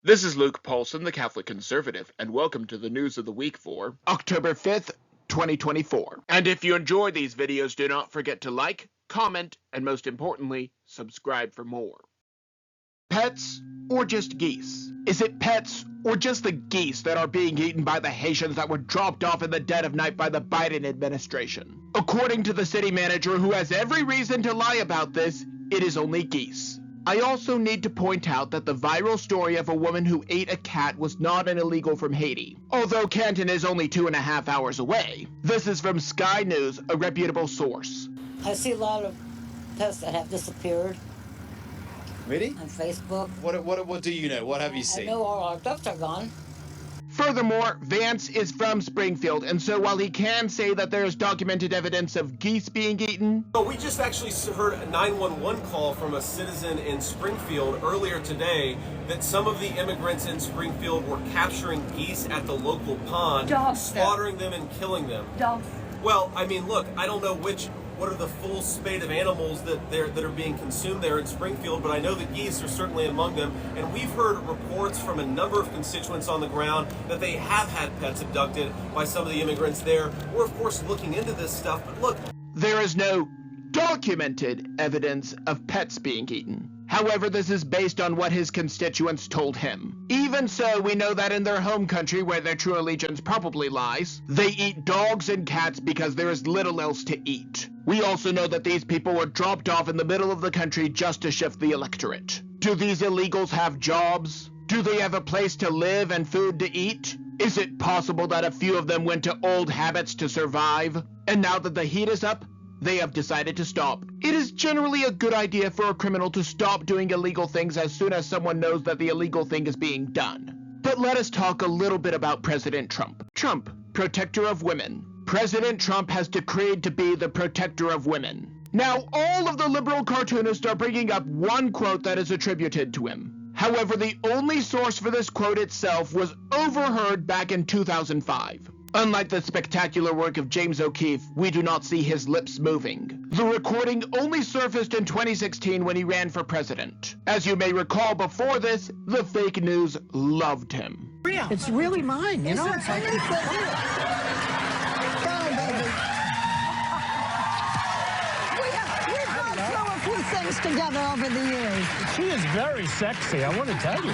This is Luke Paulson, the Catholic Conservative, and welcome to the news of the week for October 5th, 2024. And if you enjoy these videos, do not forget to like, comment, and most importantly, subscribe for more. Pets or just geese? Is it pets or just the geese that are being eaten by the Haitians that were dropped off in the dead of night by the Biden administration? According to the city manager, who has every reason to lie about this, it is only geese. I also need to point out that the viral story of a woman who ate a cat was not an illegal from Haiti, although Canton is only 2.5 hours away. This is from Sky News, a reputable source. I see a lot of pets that have disappeared. Really? On Facebook. What do you know? What have you seen? I know all our ducks are gone. Furthermore, Vance is from Springfield, and so while he can say that there is documented evidence of geese being eaten... Oh, we just actually heard a 911 call from a citizen in Springfield earlier today that some of the immigrants in Springfield were capturing geese at the local pond, slaughtering them and killing them. Dogs. Well, I mean, look, I don't know what are the full spate of animals that are being consumed there in Springfield, but I know that geese are certainly among them, and we've heard reports from a number of constituents on the ground that they have had pets abducted by some of the immigrants there. We're of course looking into this stuff, but look. There is no documented evidence of pets being eaten. However, this is based on what his constituents told him. Even so, we know that in their home country, where their true allegiance probably lies, they eat dogs and cats because there is little else to eat. We also know that these people were dropped off in the middle of the country just to shift the electorate. Do these illegals have jobs? Do they have a place to live and food to eat? Is it possible that a few of them went to old habits to survive? And now that the heat is up, they have decided to stop. It is generally a good idea for a criminal to stop doing illegal things as soon as someone knows that the illegal thing is being done. But let us talk a little bit about President Trump. Trump, protector of women. President Trump has decreed to be the protector of women. Now, all of the liberal cartoonists are bringing up one quote that is attributed to him. However, the only source for this quote itself was overheard back in 2005. Unlike the spectacular work of James O'Keefe, we do not see his lips moving. The recording only surfaced in 2016 when he ran for president. As you may recall, before this, the fake news loved him. It's really mine, you know? It's like... things together over the years. She is very sexy, I want to tell you.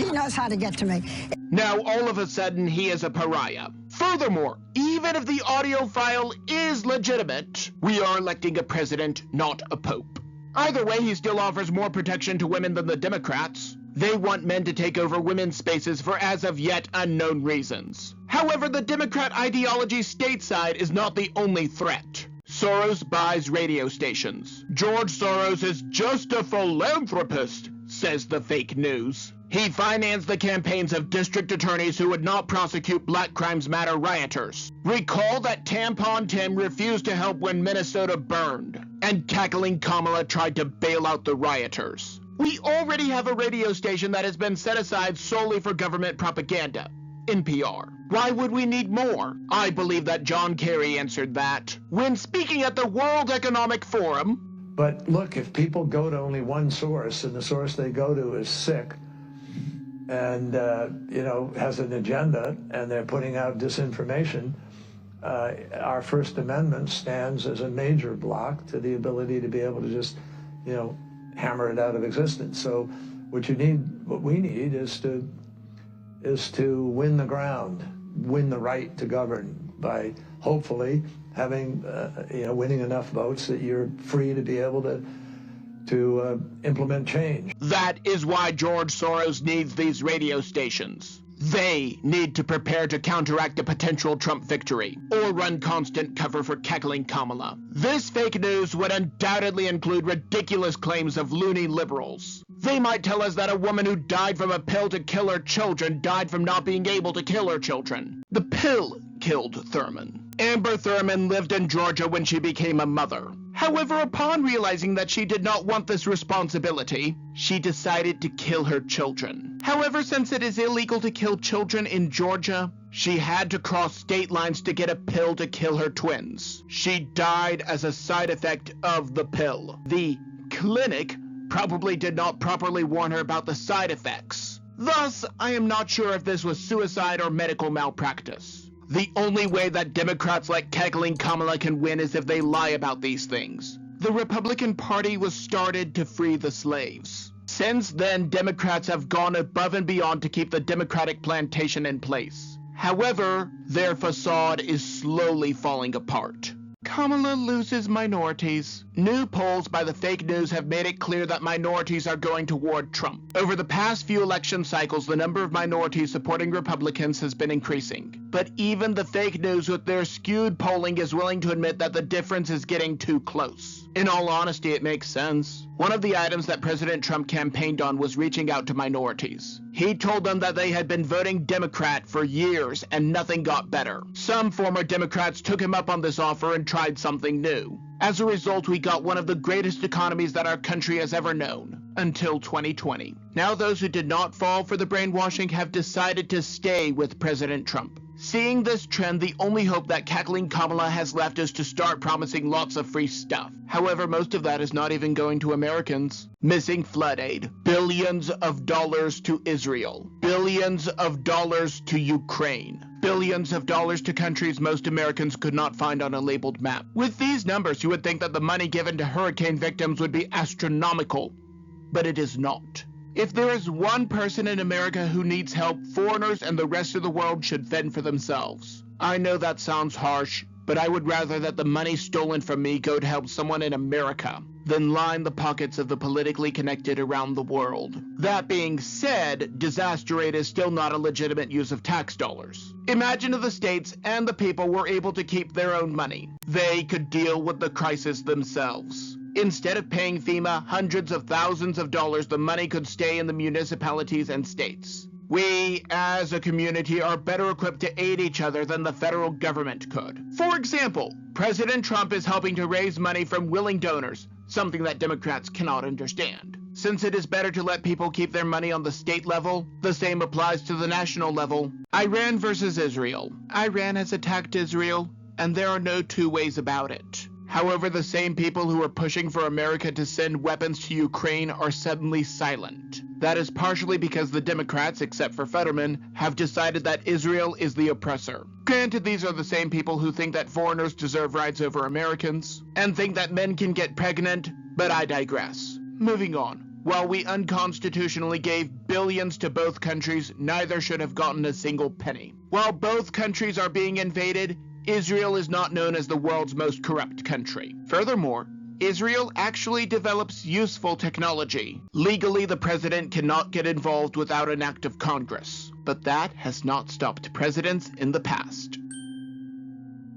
He knows how to get to me. Now, all of a sudden, he is a pariah. Furthermore, even if the audio file is legitimate, we are electing a president, not a pope. Either way, he still offers more protection to women than the Democrats. They want men to take over women's spaces for as of yet unknown reasons. However, the Democrat ideology stateside is not the only threat. Soros buys radio stations. George Soros is just a philanthropist, says the fake news. He financed the campaigns of district attorneys who would not prosecute Black Crimes Matter rioters. Recall that Tampon Tim refused to help when Minnesota burned, and cackling Kamala tried to bail out the rioters. We already have a radio station that has been set aside solely for government propaganda. NPR. Why would we need more? I believe that John Kerry answered that when speaking at the World Economic Forum. But look, if people go to only one source, and the source they go to is sick and, has an agenda, and they're putting out disinformation, our First Amendment stands as a major block to the ability to be able to just, hammer it out of existence. So what we need is to win the ground, win the right to govern by hopefully having, winning enough votes that you're free to be able to implement change. That is why George Soros needs these radio stations. They need to prepare to counteract a potential Trump victory, or run constant cover for cackling Kamala. This fake news would undoubtedly include ridiculous claims of loony liberals. They might tell us that a woman who died from a pill to kill her children died from not being able to kill her children. The pill killed Thurman. Amber Thurman lived in Georgia when she became a mother. However, upon realizing that she did not want this responsibility, she decided to kill her children. However, since it is illegal to kill children in Georgia, she had to cross state lines to get a pill to kill her twins. She died as a side effect of the pill. The clinic probably did not properly warn her about the side effects. Thus, I am not sure if this was suicide or medical malpractice. The only way that Democrats like cackling Kamala can win is if they lie about these things. The Republican Party was started to free the slaves. Since then, Democrats have gone above and beyond to keep the Democratic plantation in place. However, their facade is slowly falling apart. Kamala loses minorities. New polls by the fake news have made it clear that minorities are going toward Trump. Over the past few election cycles, the number of minorities supporting Republicans has been increasing. But even the fake news with their skewed polling is willing to admit that the difference is getting too close. In all honesty, it makes sense. One of the items that President Trump campaigned on was reaching out to minorities. He told them that they had been voting Democrat for years and nothing got better. Some former Democrats took him up on this offer and tried something new. As a result, we got one of the greatest economies that our country has ever known, until 2020. Now those who did not fall for the brainwashing have decided to stay with President Trump. Seeing this trend, the only hope that cackling Kamala has left is to start promising lots of free stuff. However, most of that is not even going to Americans. Missing flood aid, billions of dollars to Israel, billions of dollars to Ukraine, billions of dollars to countries most Americans could not find on a labeled map. With these numbers, you would think that the money given to hurricane victims would be astronomical, but it is not. If there is one person in America who needs help, foreigners and the rest of the world should fend for themselves. I know that sounds harsh, but I would rather that the money stolen from me go to help someone in America than line the pockets of the politically connected around the world. That being said, disaster aid is still not a legitimate use of tax dollars. Imagine if the states and the people were able to keep their own money. They could deal with the crisis themselves. Instead of paying FEMA hundreds of thousands of dollars, the money could stay in the municipalities and states. We, as a community, are better equipped to aid each other than the federal government could. For example, President Trump is helping to raise money from willing donors, something that Democrats cannot understand. Since it is better to let people keep their money on the state level, the same applies to the national level. Iran versus Israel. Iran has attacked Israel, and there are no two ways about it. However, the same people who are pushing for America to send weapons to Ukraine are suddenly silent. That is partially because the Democrats, except for Thurman, have decided that Israel is the oppressor. Granted, these are the same people who think that foreigners deserve rights over Americans, and think that men can get pregnant, but I digress. Moving on. While we unconstitutionally gave billions to both countries, neither should have gotten a single penny. While both countries are being invaded, Israel is not known as the world's most corrupt country. Furthermore, Israel actually develops useful technology. Legally, the president cannot get involved without an act of Congress, but that has not stopped presidents in the past.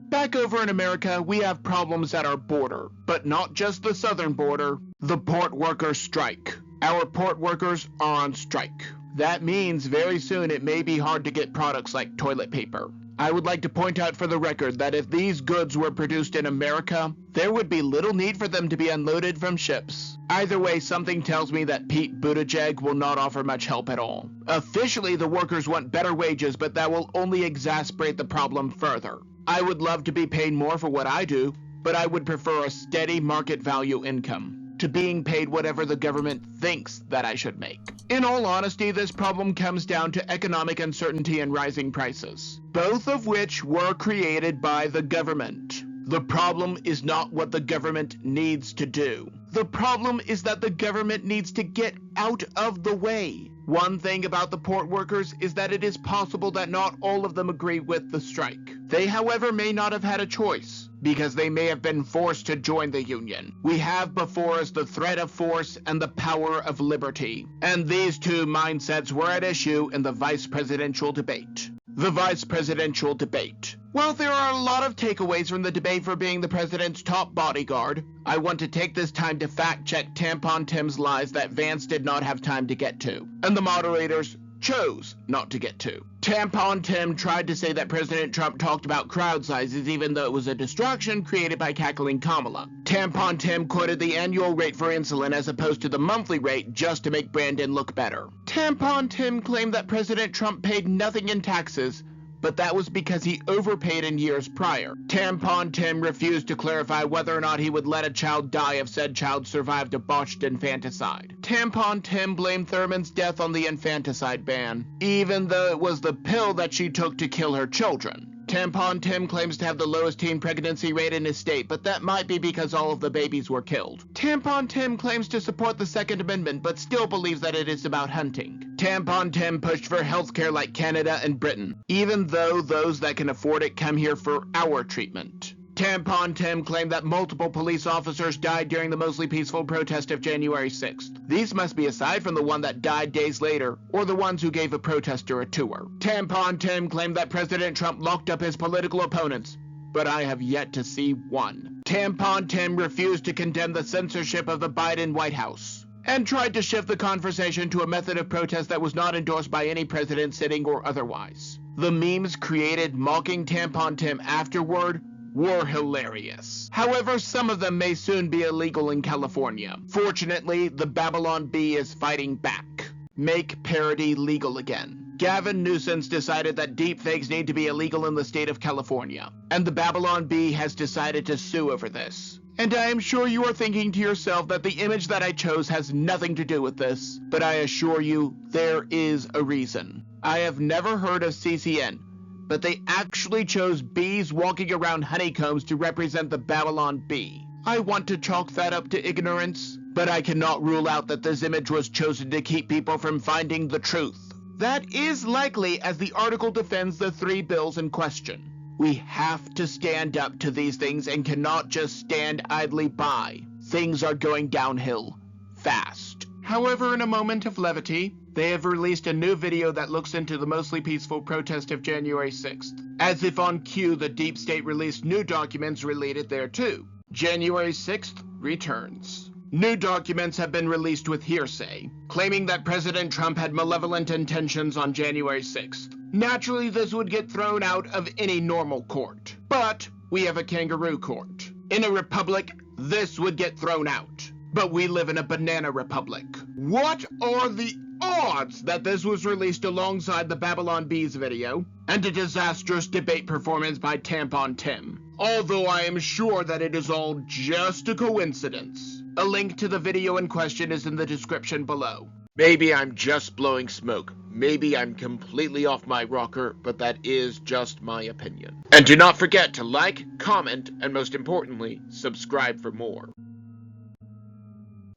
Back over in America, we have problems at our border, but not just the southern border, the port workers strike. Our port workers are on strike. That means very soon it may be hard to get products like toilet paper. I would like to point out for the record that if these goods were produced in America, there would be little need for them to be unloaded from ships. Either way, something tells me that Pete Buttigieg will not offer much help at all. Officially, the workers want better wages, but that will only exacerbate the problem further. I would love to be paid more for what I do, but I would prefer a steady market value income to being paid whatever the government thinks that I should make. In all honesty, this problem comes down to economic uncertainty and rising prices, both of which were created by the government. The problem is not what the government needs to do. The problem is that the government needs to get out of the way. One thing about the port workers is that it is possible that not all of them agree with the strike. They, however, may not have had a choice, because they may have been forced to join the union. We have before us the threat of force and the power of liberty, and these two mindsets were at issue in the vice presidential debate. The vice presidential debate. While there are a lot of takeaways from the debate for being the president's top bodyguard, I want to take this time to fact-check Tampon Tim's lies that Vance did not have time to get to, and the moderators chose not to get to. Tampon Tim tried to say that President Trump talked about crowd sizes even though it was a distraction created by cackling Kamala. Tampon Tim quoted the annual rate for insulin as opposed to the monthly rate just to make Brandon look better. Tampon Tim claimed that President Trump paid nothing in taxes, but that was because he overpaid in years prior. Tampon Tim refused to clarify whether or not he would let a child die if said child survived a botched infanticide. Tampon Tim blamed Thurman's death on the infanticide ban, even though it was the pill that she took to kill her children. Tampon Tim claims to have the lowest teen pregnancy rate in his state, but that might be because all of the babies were killed. Tampon Tim claims to support the Second Amendment, but still believes that it is about hunting. Tampon Tim pushed for healthcare like Canada and Britain, even though those that can afford it come here for our treatment. Tampon Tim claimed that multiple police officers died during the mostly peaceful protest of January 6th. These must be aside from the one that died days later, or the ones who gave a protester a tour. Tampon Tim claimed that President Trump locked up his political opponents, but I have yet to see one. Tampon Tim refused to condemn the censorship of the Biden White House, and tried to shift the conversation to a method of protest that was not endorsed by any president sitting or otherwise. The memes created mocking Tampon Tim afterward were hilarious. However, some of them may soon be illegal in California. Fortunately, the Babylon Bee is fighting back. Make parody legal again. Gavin Newsom's decided that deepfakes need to be illegal in the state of California, and the Babylon Bee has decided to sue over this. And I am sure you are thinking to yourself that the image that I chose has nothing to do with this, but I assure you, there is a reason. I have never heard of CCN, but they actually chose bees walking around honeycombs to represent the Babylon Bee. I want to chalk that up to ignorance, but I cannot rule out that this image was chosen to keep people from finding the truth. That is likely, as the article defends the 3 bills in question. We have to stand up to these things and cannot just stand idly by. Things are going downhill fast. However, in a moment of levity, they have released a new video that looks into the mostly peaceful protest of January 6th. As if on cue, the deep state released new documents related thereto. January 6th returns. New documents have been released with hearsay, claiming that President Trump had malevolent intentions on January 6th. Naturally, this would get thrown out of any normal court. But we have a kangaroo court. In a republic, this would get thrown out. But we live in a banana republic. What are the odds that this was released alongside the Babylon Bees video and a disastrous debate performance by Tampon Tim? Although I am sure that it is all just a coincidence. A link to the video in question is in the description below. Maybe I'm just blowing smoke. Maybe I'm completely off my rocker, but that is just my opinion. And do not forget to like, comment, and most importantly, subscribe for more.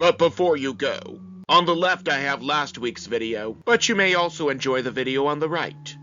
But before you go, on the left I have last week's video, but you may also enjoy the video on the right.